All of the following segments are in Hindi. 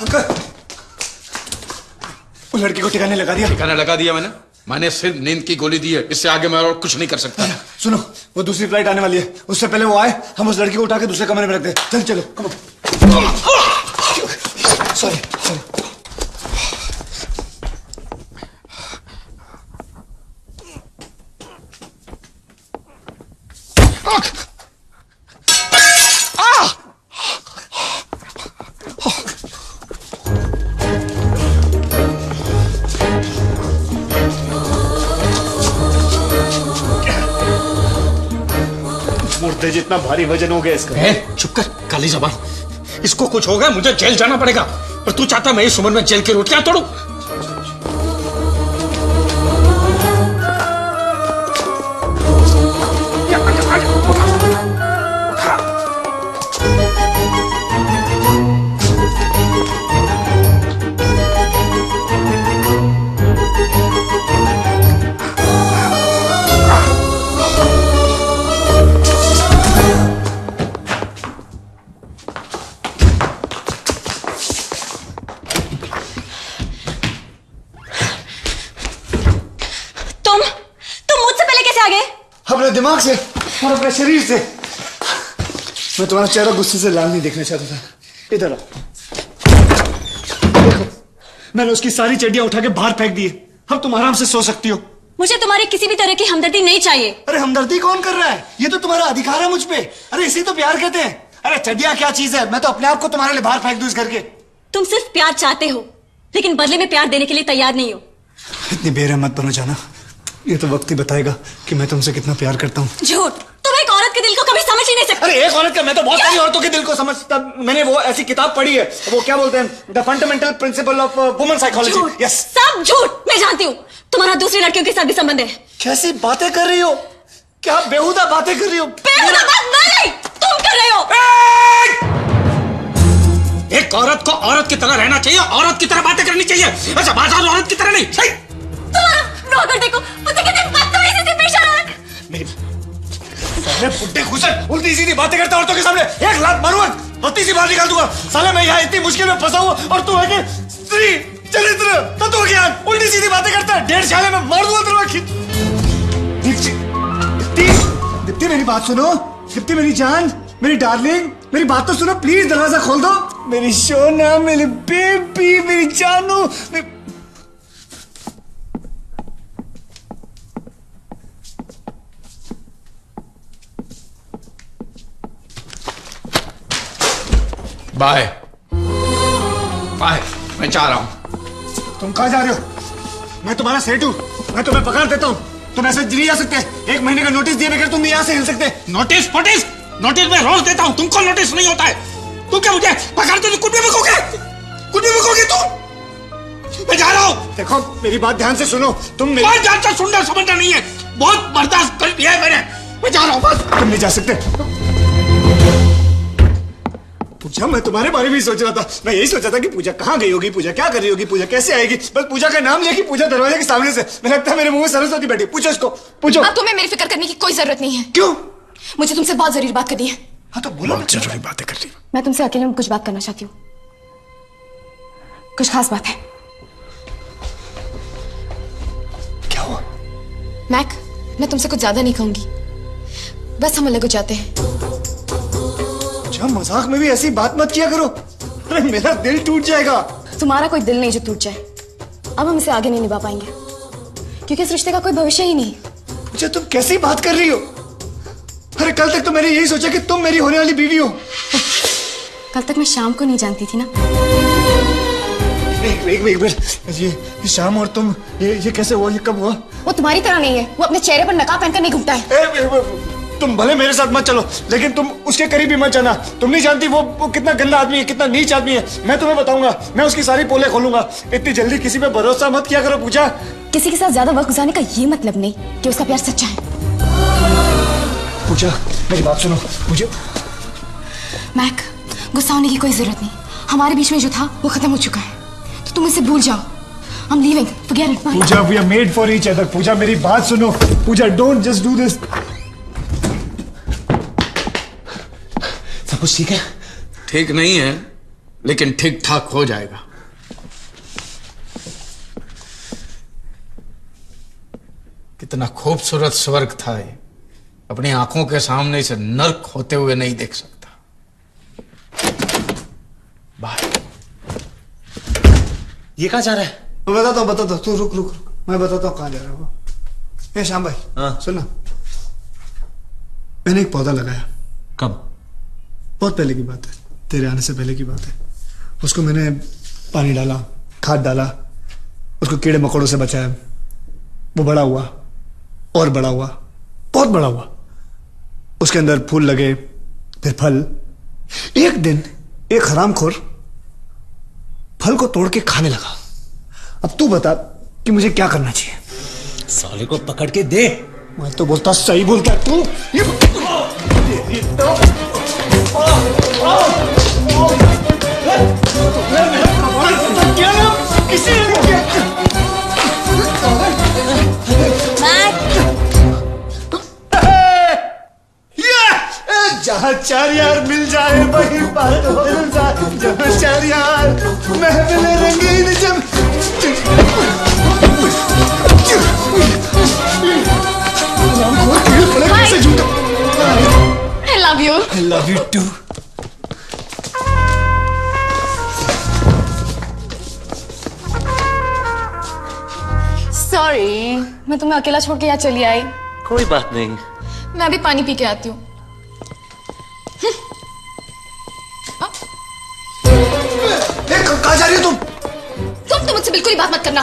अंकल, वो लड़की को ठिकाने लगा दिया? ठिकाने लगा दिया मैंने सिर्फ नींद की गोली दी है, इससे आगे मैं और कुछ नहीं कर सकता। सुनो, वो दूसरी फ्लाइट आने वाली है, उससे पहले वो आए हम उस लड़की को उठा के दूसरे कमरे में रख दे। चल चलो, कम ऑन। सॉरी। मुर्दे जितना भारी वजन हो गया इसका। चुप कर, काली जबान। इसको कुछ हो गया मुझे जेल जाना पड़ेगा, और तू चाहता मैं इस उम्र में जेल की रोटियां तोड़ूं? अपने दिमाग से और अपने शरीर से। मैं तुम्हारा चेहरा गुस्से से लाल नहीं देखना चाहता था। इधर आओ। देखो, मैंने उसकी सारी चड्डियां उठा के बाहर फेंक दी। अब तुम आराम से सो सकती हो। मुझे तुम्हारी किसी भी तरह की हमदर्दी नहीं चाहिए। अरे हमदर्दी कौन कर रहा है? ये तो तुम्हारा अधिकार है मुझ पे। अरे इसी तो प्यार कहते हैं। अरे चड्डियां क्या चीज है? मैं तो अपने आप को तुम्हारे लिए बाहर फेंक दूं इस घर के। तुम सिर्फ प्यार चाहते हो, लेकिन बदले में प्यार देने के लिए तैयार नहीं हो। इतनी बेरहमत बनो जाना। ये तो वक्त ही बताएगा कि मैं तुमसे कितना प्यार करता हूँ। झूठ। तुम एक औरत के दिल को कभी समझ ही नहीं सकते। अरे एक औरत का, मैं तो बहुत सारी औरतों के दिल को समझता। मैंने वो ऐसी किताब पढ़ी है, वो क्या बोलते हैं, the fundamental principle of woman psychology. Yes. सब झूठ। मैं जानती हूँ तुम्हारा दूसरी लड़कियों के साथ भी संबंध है। कैसी बातें कर रही हो? क्या बेहुदा बातें कर रही हो? बेहुदा बात मैं नहीं, तुम कर रहे हो। एक औरत को औरत की तरह रहना चाहिए, औरत की तरह बातें करनी चाहिए। अच्छा, बाजार औरत की तरह नहीं। सही। नौकर देखो, मुझे कितनी बदतमीजी से पेश आ रहा है। मेरी साले बुड्ढे खुशर उल्टी सीधी बातें करता औरतों के सामने। एक लात मारूंगा, बत्ती सी बात निकाल दूंगा। साले मैं यहाँ इतनी मुश्किल में फंसा हुआ और तू है कि स्त्री चरित्र तत्व ज्ञान उल्टी सीधी बातें करता है। 1.5 साले में मार दूंगा तेरे। दीप्ति मेरी बात सुनो। दीप्ति मेरी जान, मेरी डार्लिंग, मेरी बात तो सुनो प्लीज। दरवाजा खोल दो। मेरी सोना, मेरी बेबी, मेरी जानू। बाय बाय, मैं जा रहा हूं। तुम कहाँ जा रहे हो? मैं तुम्हारा सेठ हूँ, मैं तुम्हें पकड़ देता हूँ। तुम ऐसे नहीं जा सकते। 1 महीने का नोटिस दिए बगैर तुम यहाँ से हिल सकते। नोटिस नोटिस मैं रोज देता हूँ, तुमको नोटिस नहीं होता है। तुम क्या मुझे पकड़ते तो कुछ भी बकोगे तुम? मैं जा रहा हूँ। देखो मेरी बात ध्यान से सुनो। तुम मेरी बात ध्यान से सुनना समझना नहीं है, बहुत बर्दाश्त कर लिया है मैंने। मैं जा रहा हूँ बस। तुम नहीं जा सकते। पूजा, मैं तुम्हारे बारे में ही सोच रहा था। मैं यही सोचा था कि पूजा कहाँ गई होगी, पूजा क्या कर रही होगी, पूजा कैसे आएगी। बस पूजा का नाम लिया कि पूजा दरवाजे के सामने से। मैं लगता है मेरे मुंह में सरस्वती बैठी। पूछो इसको, पूछो। अब तुम्हें मेरी फिक्र करने की कोई जरूरत नहीं है। क्यों? मुझे तुमसे बहुत जरूरी बात करनी है। हाँ तो बोलो। बहुत जरूरी बातें कर रही हूँ। मैं तुमसे अकेले में कुछ बात करना चाहती हूँ। कुछ खास बात है। क्या हुआ? मैक, मैं तुमसे कुछ ज्यादा नहीं कहूंगी, बस हम अलग हो जाते हैं। मजाक में भी ऐसी बात मत किया करो। अरे मेरा दिल टूट जाएगा। तुम्हारा कोई दिल नहीं जो टूट जाए। अब हम इसे आगे नहीं निभा पाएंगे, क्योंकि इस रिश्ते का कोई भविष्य ही नहीं। पूजा, तुम कैसी बात कर रही हो? अरे कल तक तो मैंने यही सोचा कि तुम मेरी होने वाली बीवी हो। कल तक मैं शाम को नहीं जानती थी ना। एक मिनट, ये शाम और तुम ये कैसे हुआ? ये कब हुआ? वो तुम्हारी तरह नहीं है। वो अपने चेहरे पर नकाब पहनकर नहीं घूमता है। तुम भले मेरे साथ मत चलो, लेकिन तुम उसके करीब भी मत जाना। तुम नहीं जानती वो कितना गंदा आदमी है, कितना नीच आदमी है। मैं तुम्हें बताऊंगा, मैं उसकी सारी पोले खोलूंगा। इतनी जल्दी किसी पे भरोसा मत किया करो पूजा। किसी के साथ ज्यादा वक्त गुजारने का ये मतलब नहीं कि उसका प्यार सच्चा है। पूजा मेरी बात सुनो। मुझे मैक, गुस्सा होने की कोई जरूरत नहीं। हमारे बीच में जो था वो खत्म हो चुका है, तो तुम इसे भूल जाओ। I'm leaving. Forget it. Bye. Puja, we are made for each other. पूजा मेरी बात सुनो। पूजा, don't just do this. सब कुछ ठीक है? ठीक नहीं है, लेकिन ठीक ठाक हो जाएगा। कितना खूबसूरत स्वर्ग था ये, अपनी आंखों के सामने इसे नर्क होते हुए नहीं देख सकता। बाहर। ये कहाँ जा रहा है? बताता हूँ, तू रुक रुक रुक, मैं बताता हूँ कहाँ जा रहा है वो। ए श्याम भाई, हाँ। सुन ना, मैंने एक पौधा लगाया। कब? बहुत पहले की बात है, तेरे आने से पहले की बात है। उसको मैंने पानी डाला, खाद डाला, उसको कीड़े मकोड़ों से बचाया। वो बड़ा हुआ और बड़ा हुआ, बहुत बड़ा हुआ। उसके अंदर फूल लगे, फिर फल। एक दिन एक हरामखोर फल को तोड़ के खाने लगा। अब तू बता कि मुझे क्या करना चाहिए? साले को पकड़ के दे। मैं तो बोलता सही बोलता है तू। जहाँ चार यार मिल जाए वही बात हो जाए। जहाँ चार यार महफिल रंगीन जब I love you. I love you too. Sorry, मैं तुम्हें अकेला छोड़ के यहाँ चली आई। कोई बात नहीं। मैं अभी पानी पी के आती हूँ। कहाँ जा रही हो तुम? तुम तो मुझसे बिल्कुल ही बात मत करना।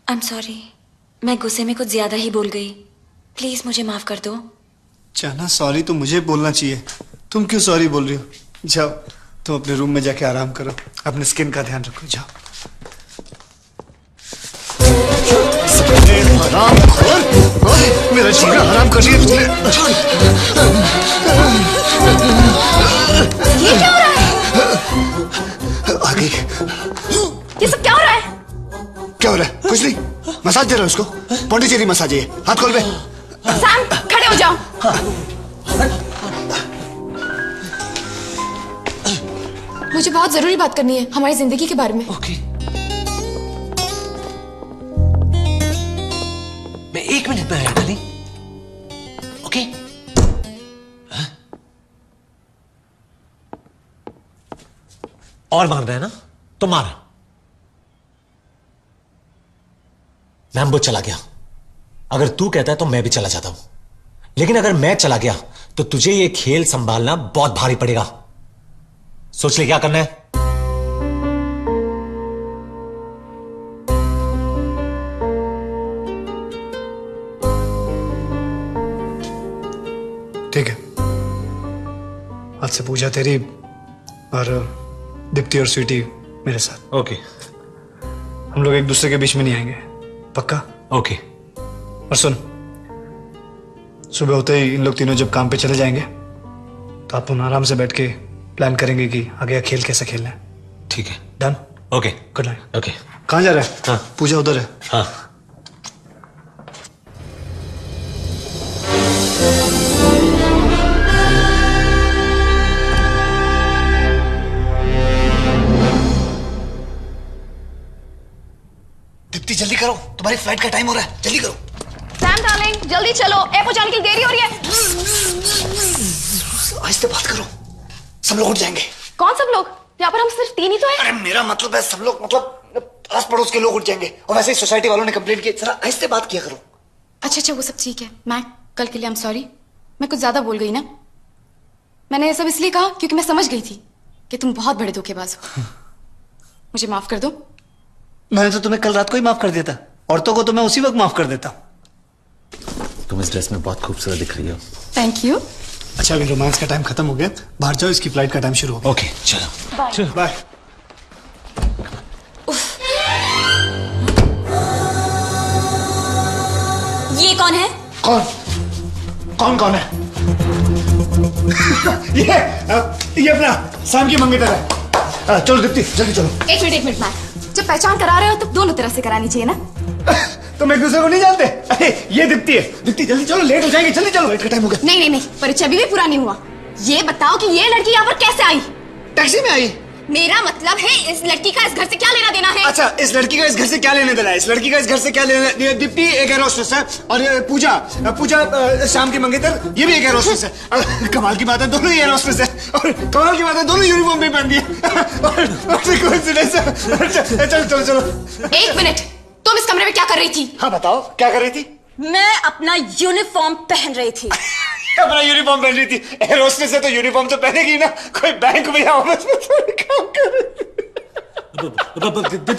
I'm sorry, मैं गुस्से में कुछ ज्यादा ही बोल गई। प्लीज मुझे माफ कर दो। जाना, सॉरी तो मुझे बोलना चाहिए, तुम क्यों सॉरी बोल रही हो? जाओ तुम अपने रूम में जाके आराम करो, अपने स्किन का ध्यान रखो, जाओ। मेरा जीना हराम कर दिया तुमने। ये क्या हो रहा है? आ गई। ये सब क्या हो रहा है? क्या हो रहा है? कुछ नहीं, मसाज दे रहा हूं उसको। पौंडीचेरी मसाज है, हाथ खोल बे। सैम, खड़े हो जाओ। मुझे बहुत जरूरी बात करनी है हमारी जिंदगी के बारे में। ओके। मैं 1 मिनट में आया डार्लिंग। ओके। और मारना है ना तो मार। मैम्बो चला गया। अगर तू कहता है तो मैं भी चला जाता हूं, लेकिन अगर मैं चला गया तो तुझे ये खेल संभालना बहुत भारी पड़ेगा। सोच ले क्या करना है। ठीक है, आज से पूजा तेरी और दीप्ति और स्वीटी मेरे साथ। ओके। हम लोग एक दूसरे के बीच में नहीं आएंगे, पक्का? ओके। और सुन, सुबह होते ही इन लोग तीनों जब काम पे चले जाएंगे तो आप आराम से बैठ के प्लान करेंगे कि आगे खेल कैसे खेलना है। ठीक है। Done? Okay. Good night. Okay. कहाँ जा रहा है? हाँ। पूजा उधर है। हाँ। दीप्ति जल्दी करो, तुम्हारी फ्लाइट का टाइम हो रहा है, जल्दी करो। सैम डार्लिंग, जल्दी चलो, एयरपोर्ट जाने के लिए देरी हो रही है। आहिस्ते बात करो, सब लोग उठ जाएंगे। कौन सब लोग? यहाँ पर हम सिर्फ 3 ही तो हैं। अरे मेरा मतलब है सब लोग, मतलब आस पड़ोस के लोग उठ जाएंगे। और वैसे ही सोसाइटी वालों ने कंप्लेंट की, जरा आहिस्ते बात किया करो। अच्छा, वो सब ठीक है। मैं कल के लिए आई एम सॉरी, मैं कुछ ज्यादा बोल गई ना। मैंने ये सब इसलिए कहा क्योंकि मैं समझ गई थी कि तुम बहुत बड़े धोखेबाज हो। मुझे माफ कर दो। मैंने तो तुम्हें कल रात को ही माफ कर दिया था, औरतों को तो मैं उसी वक्त माफ कर देता हूँ। तुम इस ड्रेस में बहुत खूबसूरत दिख रही हो। Thank you. अच्छा, अभी रोमांस का टाइम खत्म हो गया, बाहर जाओ, इसकी फ्लाइट का टाइम शुरू हो गया। ओके चलो। चलो बाय। ये कौन है? कौन है? ये अपना शाम की मंगेतर है। चलो दीप्ति जल्दी चलो। एक मिनट मैम, जब पहचान करा रहे हो तो दोनों तरफ से करानी चाहिए ना। तुम एक दूसरे को नहीं जानते? अरे ये दीप्ति है। दीप्ति जल्दी चलो, लेट हो जाएंगे, जल्दी चलो, वेट का टाइम हो गया। नहीं नहीं नहीं, परिचय अभी भी पूरा नहीं हुआ। ये बताओ कि ये लड़की यहाँ पर कैसे आई? टैक्सी में आई। मेरा मतलब है इस लड़की का इस घर से क्या लेना देना है? अच्छा, इस लड़की का इस घर से क्या लेने देना है? इस लड़की का इस घर से क्या लेना है? दीप्ति एक एयर होस्टेस है और ये पूजा शाम की मंगेतर, ये भी एक एयर होस्टेस है। कमाल की बात है, दोनों ही एयर होस्टेस है और कमाल की बात है, दोनों यूनिफॉर्म भी पहन दिए। कोइंसिडेंस है। चलो चलो चलो। एक मिनट, तुम इस कमरे में क्या कर रही थी? हाँ बताओ, क्या कर रही थी? मैं अपना यूनिफॉर्म पहन रही थी। अपना यूनिफॉर्म पहन रही थी? एयर होस्टेस है तो यूनिफॉर्म तो पहनेगी ना, कोई बैंक में या ऑफिस में थोड़ी काम कर रही थी।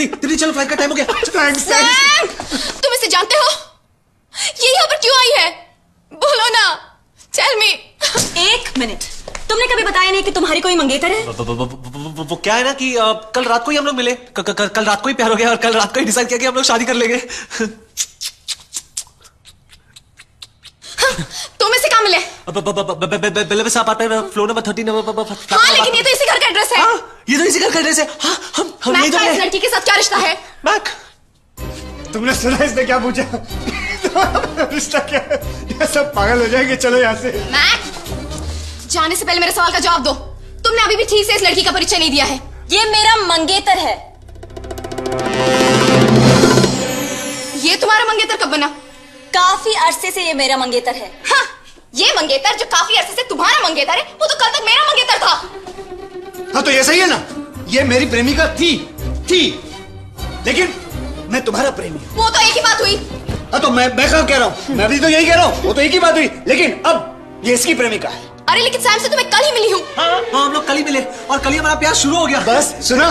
दीदी चलो, फ्लाइट का टाइम हो गया। थैंक्स। तुम इसे जानते हो? ये यहाँ पर क्यों आई है? बोलो ना, टेल मी। एक मिनट, तुमने कभी बताया नहीं कि तुम्हारी कोई मंगेतर है? वो क्या है ना कि कल रात को ही हम लोग मिले, कल रात को ही प्यार हो गया और कल रात को ही डिसाइड किया कि हम लोग शादी कर लेंगे। तुम इसे कहाँ मिले? बेलेविस अपार्टमेंट, फ्लोर नंबर 13। हाँ, लेकिन ये तो इसी घर का एड्रेस है। ये तो इसी घर का एड्रेस है। हाँ, हम मैक यही तो का इस है। लड़की के साथ क्या रिश्ता है? मैक, तुमने सुना इसने क्या पूछा? रिश्ता क्या है? ये सब पागल हो जाएंगे, चलो यहाँ से। मैक, जाने से पहले मेरे सवाल का जवाब दो। तुमने अभी भी ठीक से इस लड़की का परिचय नहीं दिया है। ये मेरा मंगेतर है। ये तुम्हारा मंगेतर कब बना? काफी अरसे से ये मेरा मंगेतर है। हाँ, ये मंगेतर जो काफी अरसे से तुम्हारा मंगेतर है, वो तो कल तक मेरा मंगेतर था। हाँ तो ये सही है ना, ये मेरी प्रेमिका थी, लेकिन मैं तुम्हारा प्रेमी हूँ। वो तो एक ही बात हुई। हाँ तो मैं क्या कह रहा हूँ? मैं भी तो यही कह रहा हूँ, वो तो एक ही बात हुई, लेकिन अब ये इसकी प्रेमिका है। अरे लेकिन सैम से तो मैं कल ही मिली हूँ। हाँ, हम लोग कल ही मिले और कल ही हमारा प्यार शुरू हो गया। बस सुना,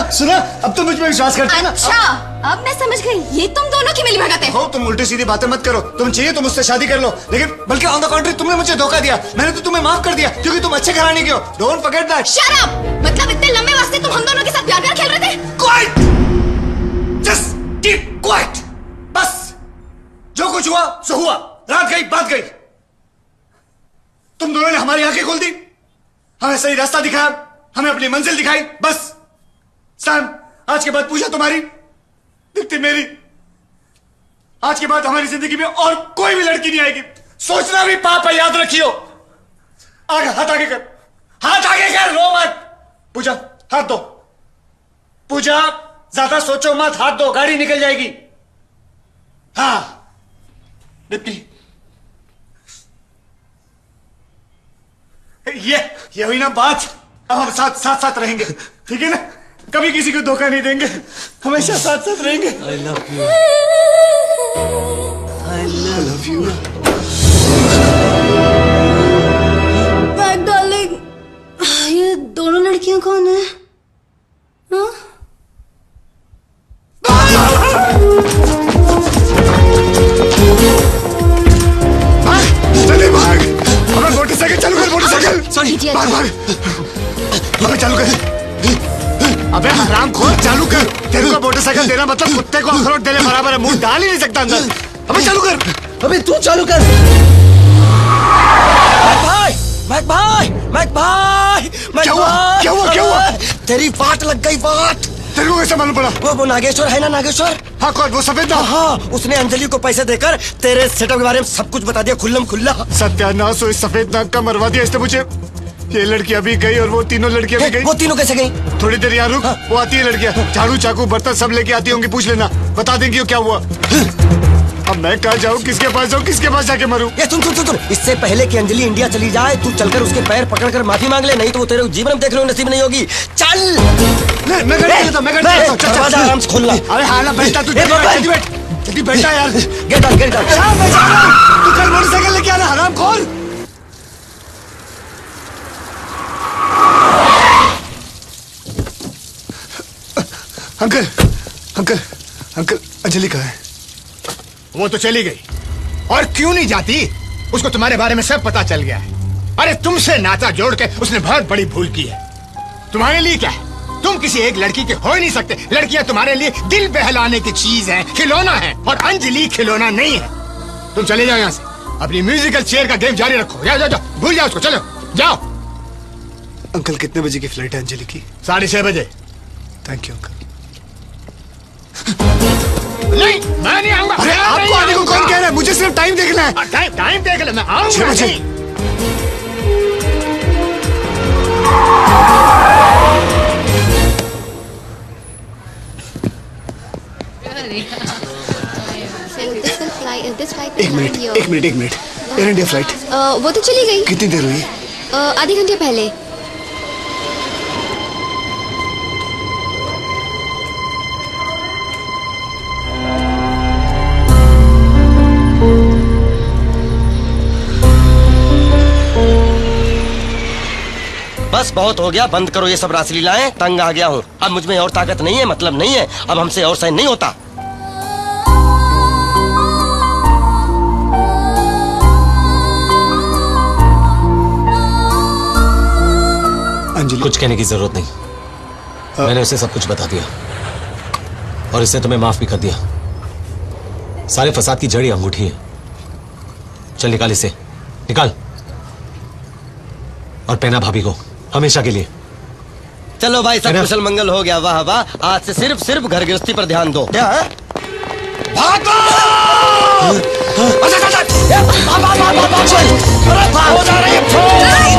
अब तुम मुझ पर विश्वास करते हैं ना? अच्छा, अब मैं समझ गई, ये तुम दोनों की मिली भगत है। हो, तुम उल्टी सीधी बातें मत करो। तुम चाहिए तो मुझसे शादी कर लो, लेकिन बल्कि ऑन द कॉन्ट्री तुमने मुझे धोखा दिया। मैंने तो तुम्हें माफ कर दिया क्योंकि तुम अच्छे घराने के हो। Don't forget that. Shut up! मतलब इतने लंबे वास्ते तुम हम दोनों के साथ प्यार खेल रहे थे? Quite, just keep quiet. बस जो कुछ हुआ सो हुआ, रात गई बात गई। तुम दोनों ने हमारी आंखें खोल दी, हमें सही रास्ता दिखाया, हमें अपनी मंजिल दिखाई। बस सैम, आज के बाद पूजा तुम्हारी, दीप्ति मेरी। आज के बाद हमारी जिंदगी में और कोई भी लड़की नहीं आएगी। सोचना भी पाप है, याद रखियो। आगे हाथ आगे कर, हाथ आगे कर, रो मत। पूजा हाथ दो। पूजा ज्यादा सोचो मत, हाथ दो, गाड़ी निकल जाएगी। हाँ दीप्ति, ये हुई ना बात। अब हम साथ रहेंगे, ठीक है ना? कभी किसी को धोखा नहीं देंगे, हमेशा साथ रहेंगे। I love you. I love you. Bag darling, ये दोनों लड़कियां कौन है? हाँ? चले भाग, हमें मोटरसाइकिल चालू कर, मोटरसाइकिल। Sorry. भाग, हमें चालू कर। अबे हरामखोर, चालू कर। तेरे को मोटरसाइकिल देना मतलब कुत्ते को अखरोट देने बराबर है। मुंह डाल ही नहीं सकता अंदर। अबे चालू कर। अबे तू चालू कर। मैक भाई। क्या हुआ? तेरी वाट लग गई, वाट। तेरे को कैसे मालूम पड़ा? वो नागेश्वर है ना, नागेश्वर। हाँ कौन? वो सफेद ना? हाँ, उसने अंजलि को पैसे देकर तेरे सेटअप के बारे में सब कुछ बता दिया, खुल्लम खुल्ला। सत्यानाश हो, इस सफेद नाग का मरवा दिया इसने मुझे। ये लड़की अभी गई और वो तीनों लड़कियां भी गई। वो तीनों कैसे गई? थोड़ी देर यहाँ रुक। वो आती है लड़कियां, झाड़ू चाकू बर्तन सब लेके आती होंगी, पूछ लेना, बता देंगी वो क्या हुआ। अब मैं कहाँ जाऊँ, किसके पास जाऊँ, किसके पास जाके मरूं? ये सुन, इससे पहले कि अंजलि इंडिया चली जाए, तू चलकर उसके पैर पकड़कर माफी मांग ले, नहीं तो वो तेरे जीवन में देख लो नसीब नहीं होगी। चल। मैं गाड़ी चलाता हूं, दरवाजा आराम से खोलना। अरे हाँ ना, बैठा तू, जल्दी बैठा यार। Get out. मैं जा रहा हूं। तू कल मोटरसाइकिल लेके आना, हरामखोर। अंकल, अंजलि कहाँ है? वो तो चली गई। और क्यों नहीं जाती? उसको तुम्हारे बारे में सब पता चल गया है। अरे तुमसे नाता जोड़ के उसने बहुत बड़ी भूल की है। तुम्हारे लिए क्या है? तुम किसी एक लड़की के हो ही नहीं सकते। लड़कियां तुम्हारे लिए दिल बहलाने की चीज है, खिलौना है, और अंजलि खिलौना नहीं है। तुम चले जाओ यहाँ से, अपनी म्यूजिकल चेयर का गेम जारी रखो। जाओ, भूल जाओ उसको, चलो जाओ। अंकल कितने बजे की फ्लाइट है अंजलि की? 6:30 बजे। Thank you uncle. नहीं, मैं नहीं आऊंगा। अरे आपको आने को कौन कह रहा है? मुझे सिर्फ टाइम देखना है। टाइम देख ले, मैं 6 आऊंगा बजे। नहीं। एक मिनट एयर इंडिया फ्लाइट वो तो चली गई कितनी देर हुई? आधे घंटे पहले। बस बहुत हो गया, बंद करो ये सब रासलीलाएं। तंग आ गया हूँ। अब मुझ में और ताकत नहीं है, मतलब नहीं है। अब हमसे और सहन नहीं होता। अंजलि, कुछ कहने की जरूरत नहीं। मैंने उसे सब कुछ बता दिया और इसने तुम्हें माफ भी कर दिया। सारे फसाद की जड़ी अंगूठी है। चल निकाल इसे, निकाल और पहना भाभी को हमेशा के लिए। चलो भाई, सब कुशल मंगल हो गया। वाह वाह, आज से सिर्फ घर गृहस्थी पर ध्यान दो। क्या है?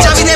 चाबी दे,